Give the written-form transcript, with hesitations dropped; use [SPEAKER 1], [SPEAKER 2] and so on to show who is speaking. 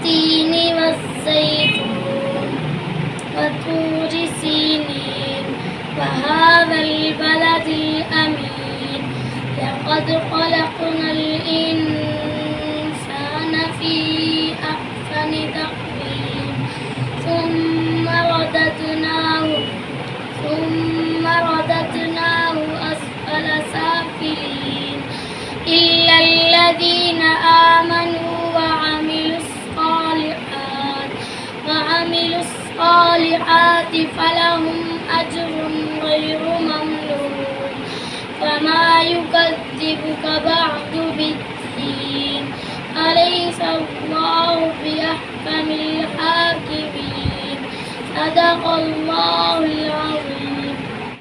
[SPEAKER 1] والتين والزيتون وطور سينين وهذا البلد الأمين لقد خلقنا الإنسان في أحسن تقويم ثم رددناه أسفل سافلين إلا الذين آمنوا وعملوا الصالحات فلهم أجر غير ممنون فما يكذبك بعد بالدين أليس الله بأحكم الحاكمين صدق الله